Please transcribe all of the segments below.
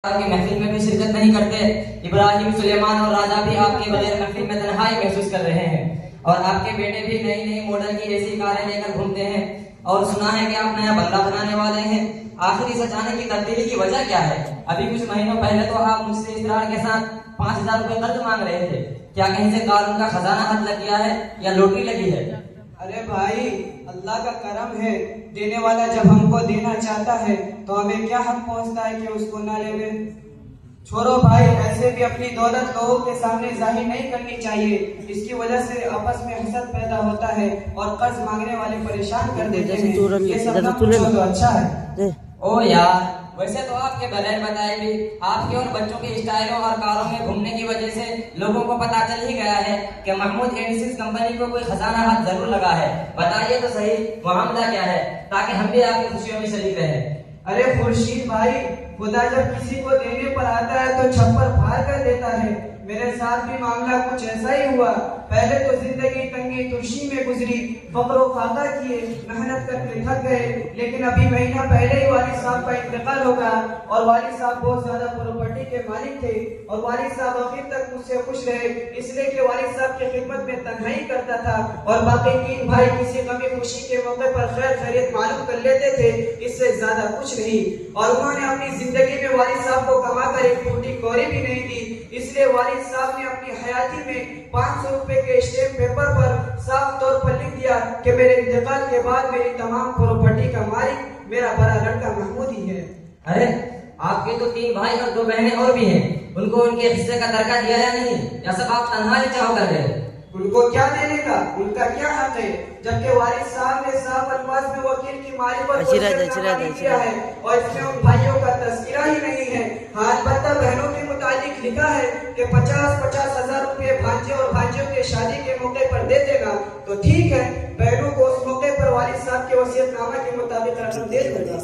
आपकी महफिल में भी शिरकत नहीं करते। इब्राहिम, सुलेमान और राजा भी आपके बगैर महफिल में तन्हाई महसूस कर रहे हैं और आपके बेटे भी नई नई मॉडल की ऐसी कारें लेकर घूमते हैं और सुना है कि आप नया बंगला बनाने वाले हैं। आखिर इस अचानक की तब्दीली की वजह क्या है? अभी कुछ महीनों पहले तो आप मुझसे इसरार के साथ 5,000 रुपए कर्ज मांग रहे थे। क्या कहीं से कारून का खजाना हाथ लग गया है या लॉटरी लगी है? अरे भाई, अल्लाह का करम है। देने वाला जब हमको देना चाहता है तो हमें क्या हक पहुंचता है कि उसको ना लेवे। छोड़ो भाई, ऐसे भी अपनी दौलत लोगों के सामने जाहिर नहीं करनी चाहिए। इसकी वजह से आपस में हसद पैदा होता है और कर्ज मांगने वाले परेशान कर देते हैं। ये सब ना पूछो तो अच्छा है। ओ यार, वैसे तो आपके बगैर बताए भी आपके और बच्चों के स्टाइलों और कारों में घूमने की वजह से लोगों को पता चल ही गया है कि महमूद एंड कंपनी को कोई खजाना हाथ जरूर लगा है। बताइए तो सही, मामला क्या है, ताकि हम भी आपकी खुशियों में शरीक रहें। अरे खुर्शीद भाई, खुदा जब किसी को देने पर आता है तो छप्पर फाड़ कर देता है। मेरे साथ भी मामला कुछ ऐसा ही हुआ। पहले तो जिंदगी तंगी तुर्शी में गुजरी, फक्र फाका किए, मेहनत करके थक गए। लेकिन अभी महीना पहले ही वालिद साहब का इंतकाल हो गया और वालिद साहब बहुत ज्यादा प्रॉपर्टी के मालिक थे और वालिद साहब आखिर तक मुझसे खुश रहे, इसलिए कि वालिद साहब की खिदमत में तन्हाई करता था और बाकी 3 भाई किसी गमी खुशी के मौके पर खैर खैरियत मालूम कर लेते थे, इससे ज्यादा कुछ नहीं। और उन्होंने अपनी जिंदगी में वालिद साहब को कमाकर एक फूटी कौड़ी भी नहीं दी, इसलिए वालिद साहब ने अपनी हयाती में 500 रुपए के स्टैम्प पेपर पर साफ तौर पर लिख दिया कि मेरे इंतकाल के बाद मेरी तमाम प्रॉपर्टी का मालिक मेरा बड़ा लड़का महमूद ही है। अरे, आपके तो 3 भाई और 2 बहनें और भी हैं, उनको उनके हिस्से का दरका दिया या नहीं, या सब आप तन्हा ही चाहो कर रहे हैं? उनको क्या देने का, उनका क्या हक है? जबकि वालिद साहब ने साफ अल्फाज में वकील की मालिकत को किया है और इसमें उन भाइयों का तस्करा ही नहीं है। हाँ, अलबत्ता बहनों के मुतालिक लिखा है कि 50-50 हजार रुपए भांजे और भांजियों के शादी के मौके पर दे देगा। तो ठीक है, बहनों को उस मौके पर वालिद साहब के वसीयतनामा के मुताबिक रकम दे देगा।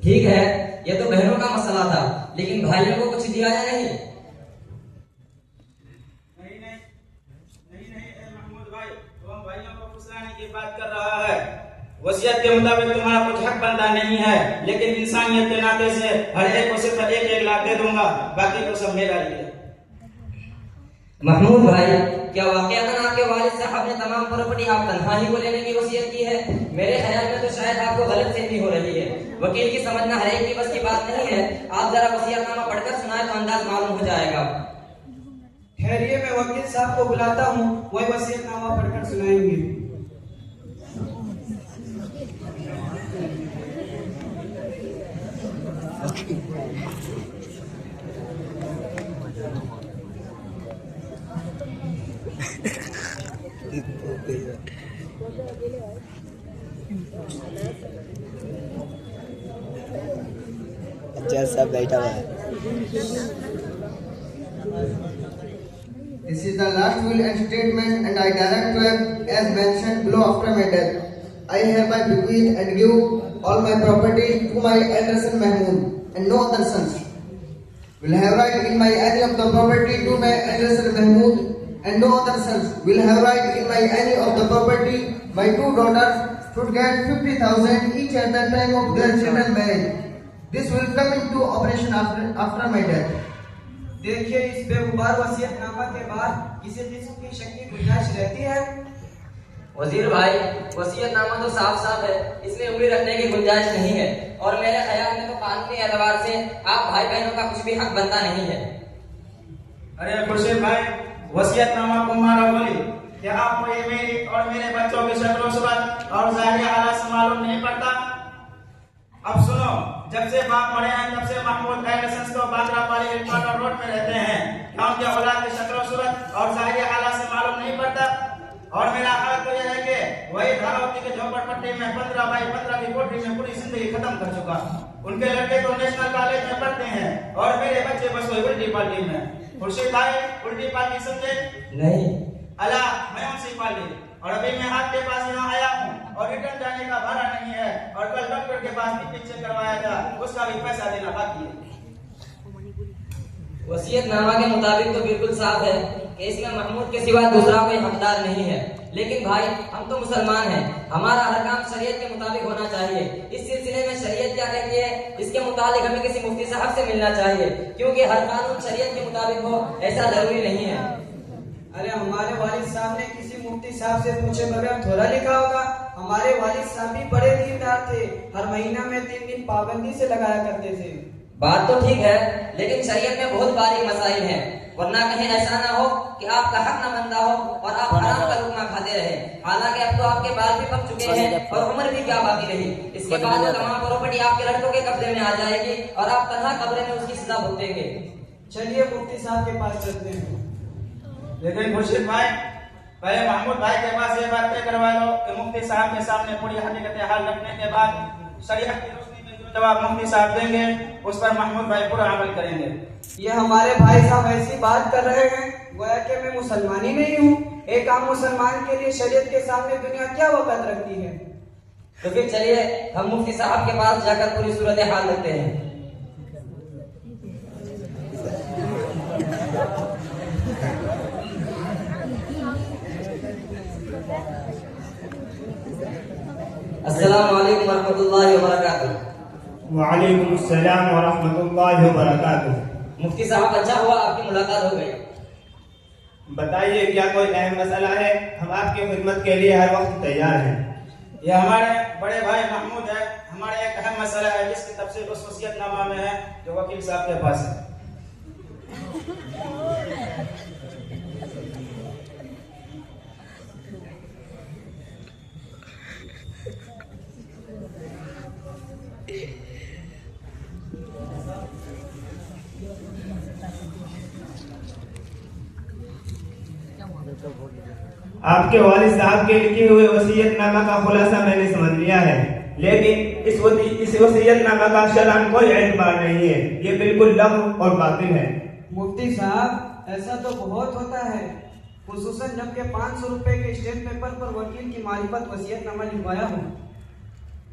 ठीक है, ये तो बहनों का मसला था, लेकिन भाइयों को कुछ दिया या नहीं? की बात कर रहा है। वसीयत के मुताबिक तुम्हारा कुछ हक बनता नहीं है, लेकिन इंसानियत के नाते से हर एक को सिर्फ 1-1 लाख दे दूंगा, बाकी तो सब मेरा ही है। महमूद भाई, क्या वाकईतन आपके वालिद साहब ने तमाम प्रॉपर्टी आप तन्हाई को लेने की वसीयत की है? मेरे ख्याल में तो शायद आपको गलतफहमी हो रही है। वकील की समझना हर एक की बस की बात नहीं है। आप जरा वसीयतनामा पढ़कर सुनाए तो अंदाज मालूम हो जाएगा। ठहरिए, मैं वकील साहब को बुलाता हूँ, वही वसीयतनामा पढ़कर सुनाएंगे। अच्छा, सब बैठा हुआ है। This is the last will and statement, and I direct to as mentioned below after my death. I hereby bequeath and give all my property to my elder son Mahmood, and no other sons will have right in my any of the property to my elder son Mahmood, and no other sons will have right in my any of the property. My 2 daughters should get 50,000 each at the time of their children's marriage. This will come into operation after my death. देखिए, इस बेगुबार वसीयतनामा के बाद किसी किस्म की शक की गुंजाइश रहती है? वजीर भाई, वसीयतनामा तो साफ साफ है, इसमें उम्मीद रखने की गुंजाइश नहीं है और मेरे ख्याल में तो कानूनी एतबार से आप भाई बहनों का कुछ भी हक बनता नहीं है। अरे खुर्शीद भाई, वसीयतनामा को मारा बोली, क्या आपको ये मेरी और मेरे बच्चों की शक्ल सूरत और ज़ाहिरी हालात से मालूम नहीं पड़ता? अब सुनो, जब से बाप मरे हैं तब से महमूद तो बांद्रापाली हेडक्वार्टर रोड में रहते हैं। क्या उनके औलाद की शक्ल सूरत और ज़ाहिरी हालात से मालूम नहीं पड़ता? और मेरा हाल तो यह है कि वही धारावती के झोपड़पट्टी में 15x15 की कोठरी में पूरी जिंदगी खत्म कर चुका। उनके लड़के तो नेशनल कॉलेज में पढ़ते हैं और मेरे बच्चे बस वही उल्टी पार्टी में। खुर्शीद भाई, उल्टी पार्टी समझे? नहीं। अला, मैं उनसे पार्टी, और अभी मैं आपके पास यहाँ आया हूँ और रिटर्न जाने का भाड़ा नहीं है और कल डॉक्टर के पास टिकट चेक करवाया था, उसका भी पैसा देना बाकी है। वसीयतनामा के मुताबिक तो बिल्कुल साफ है कि इसमें महमूद के सिवा दूसरा कोई हकदार नहीं है। लेकिन भाई हम तो मुसलमान हैं, हमारा हर काम शरीयत के मुताबिक होना चाहिए। इस सिलसिले में शरीयत क्या कहती है, इसके मुताबिक हमें किसी मुफ्ती साहब से मिलना चाहिए, क्योंकि हर कानून शरीयत के मुताबिक हो ऐसा जरूरी नहीं है। अरे हमारे वालिद साहब ने किसी मुफ्ती साहब से पूछे बगैर थोड़ा लिखा होगा। हमारे वालिद साहब भी बड़े दीनदार थे, हर महीना में 3 दिन पाबंदी से लगाया करते थे। बात तो ठीक है, लेकिन शरीयत में बहुत बारीक मसाइल हैं, वरना कहीं ऐसा ना हो कि आपका हक न बनता हो और आप हराम का लुक़मा खाते रहे। हालांकि अब तो आपके बाल भी पक चुके हैं और उम्र भी क्या बाकी रही। इसके बाद वो तमाम प्रॉपर्टी आपके लड़कों के कब्जे में आ जाएगी और आप तन्हा कब्र में उसकी सजा भुगतेंगे। चलिए मुफ्ती साहब के पास चलते हैं। लेकिन खुर्शीद भाई, पहले महमूद भाई के पास ये बात तय करवा लो कि मुफ्ती साहब के सामने पूरी हकीकत हाल रखने के बाद शरीयत की रोशनी में जो जवाब मुफ्ती साहब देंगे उस पर महमूद भाई पूरा अमल करेंगे। ये हमारे भाई साहब ऐसी बात कर रहे हैं गोया कि मैं मुसलमान ही नहीं हूँ। एक आम मुसलमान के लिए शरीयत के सामने दुनिया क्या वक़्त रखती है। तो फिर चलिए हम मुफ्ती साहब के पास जाकर पूरी सूरत हाल रखते हैं। अस्सलाम वालेकुम वरहमतुल्लाहि वबरकातुहू। वालेकुम अस्सलाम वरहमतुल्लाहि वबरकातुहू। मुफ्ती साहब, अच्छा हुआ आपकी मुलाकात हो गई। बताइए, क्या कोई अहम मसला है? हम आपकी खिदमत के लिए हर वक्त तैयार हैं। ये हमारे बड़े भाई महमूद है, हमारे एक अहम मसला है जिसकी तफसील उस वसीयतनामा में है जो वकील साहब के पास है। आपके वालिद साहब के लिखे हुए वसीयतनामा का खुलासा मैंने समझ लिया है, लेकिन इस वसीयतनामा का शरअन कोई एतबार नहीं है। ये बिल्कुल लग़्व और बातिल है। मुफ्ती साहब, ऐसा तो बहुत होता है, खुसूसन जबकि 500 रुपए के स्टेट पेपर पर वकील की मारिफत वसीयतनामा लिखवाया हो।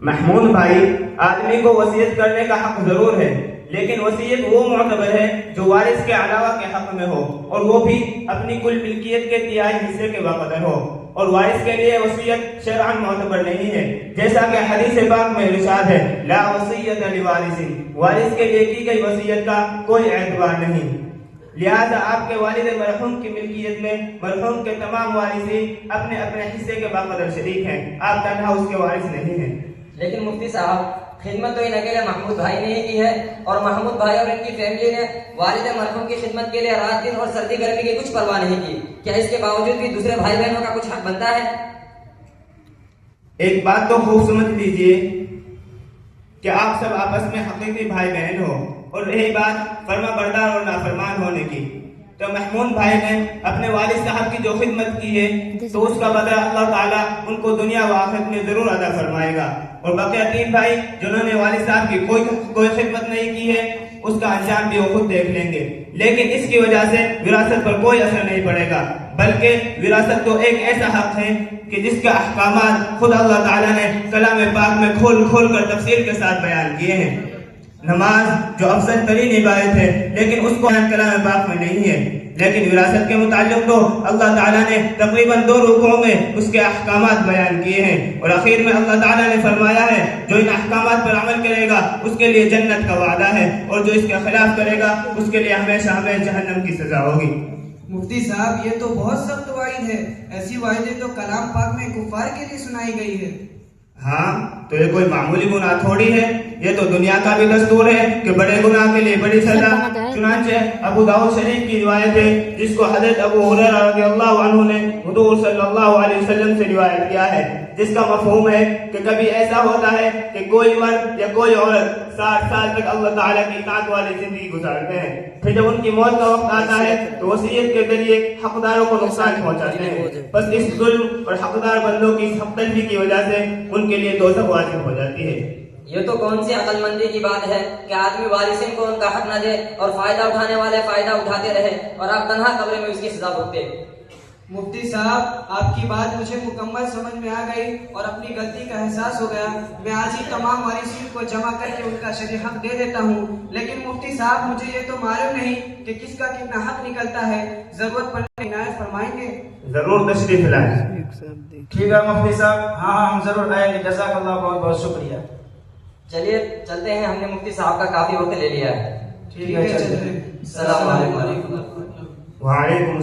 महमूद भाई, आदमी को वसीयत करने का हक जरूर है, लेकिन वसीयत वो मुअतबर है जो वारिस के अलावा के हक में हो और वो भी अपनी कुल मिल्कियत के 3 हिस्से के बकदर हो। और वारिस के लिए वसीयत शरअन मुअतबर नहीं है, जैसा कि हदीस पाक में इरशाद है, ला वसीयत लिवारिसिन, वारिस के लिए की गई वसीयत का कोई एतबार नहीं। लिहाजा आपके वालिद मरहूम की मिल्कियत में मरहूम के तमाम वारिसीन अपने अपने हिस्से के बकदर शरीक हैं, आप तन्हा उसके वारिस नहीं हैं। लेकिन मुफ्ती साहब, खिदमत तो इन अकेले महमूद भाई ने ही की है और महमूद भाई और इनकी फैमिली ने वालिद मरहूम की खिदमत के लिए रात दिन और सर्दी गर्मी की कुछ परवाह नहीं की। क्या इसके बावजूद भी दूसरे भाई बहनों का कुछ हक बनता है? एक बात तो खूब समझ लीजिए कि आप सब आपस में हकीकी भाई बहन हो, और रही बात फर्मा बरदार और नाफरमान होने की, तो महमूद भाई ने अपने वालिद साहब की जो खिदमत की है तो उसका बदला अल्लाह ताला उनको दुनिया व आखिरत में जरूर अदा फरमाएगा। और बाकी 3 भाई जिन्होंने वालिद साहब की कोई खिदमत नहीं की है उसका अंजाम भी वो खुद देख लेंगे, लेकिन इसकी वजह से विरासत पर कोई असर नहीं पड़ेगा, बल्कि विरासत तो एक ऐसा हक है कि जिसके अहकामात खुद अल्लाह ताला ने कलाम पाक में खोल खोल कर तफसील के साथ बयान किए हैं। नमाज जो अफजल तरीन इबादत है, लेकिन उसको कलाम पाक में नहीं है, लेकिन विरासत के मुताल्लिक तो अल्लाह ताला ने तकरीबन 2 रुकों में उसके अहकामात बयान किए हैं। और आखिर में अल्लाह ताला ने फरमाया है, जो इन अहकामात पर अमल करेगा उसके लिए जन्नत का वादा है, और जो इसके खिलाफ करेगा उसके लिए हमेशा हमें जहन्नम की सजा होगी। मुफ्ती साहब, ये तो बहुत सख्त वाइद है। ऐसी वाइदें तो कलाम पाक में कुफार के लिए सुनाई गई है। हाँ, तो ये कोई मामूली गुनाह थोड़ी है, ये तो दुनिया का भी दस्तूर है कि बड़े गुनाह के लिए बड़ी सजा। चुनांचे अबू दाऊद शरीफ की रिवायत है जिसको हजरत अबू हुरैरा रज़ियल्लाहु अन्हु ने हुजूर सल्लल्लाहु अलैहि वसल्लम से रिवायत किया है, जिसका मफहूम है कि कभी ऐसा होता है कि कोई मर्द या कोई औरत 60 साल तक अल्लाह ताला की इताअत वाली जिंदगी गुजारते हैं, फिर जब उनकी मौत का वक्त आता है तो वसीयत के जरिए हकदारों को नुकसान पहुंचाते हैं। बस इस जुल्म और हकदार बंदों की हकदर्दी की वजह से उनके लिए दोज़ख वाजिब हो जाती है। ये तो कौन सी अक्लमंदी की बात है कि आदमी वारिसिन को उनका हक न दे और फायदा उठाने वाले फायदा उठाते रहे और आप तन्हा कब्र में उसकी सजा भुगते। मुफ्ती साहब, आपकी बात मुझे मुकम्मल समझ में आ गई और अपनी गलती का एहसास हो गया। मैं आज ही तमाम वारिसीन को जमा करके उनका शरीय हक दे देता हूँ। लेकिन मुफ्ती साहब, मुझे ये तो मालूम नहीं कि किसका कितना हक निकलता है। जरूरत पड़ने पर इनायत फरमाएंगे। जरूर तशरीफ लाएं। ठीक है मुफ्ती साहब, हाँ हाँ हम जरूर आएंगे। जज़ाकल्लाह, बहुत बहुत शुक्रिया। चलिए चलते हैं, हमने मुफ्ती साहब का काफी वक्त ले लिया है। ठीक है, चलिए। अस्सलाम वालेकुम। वालेकुम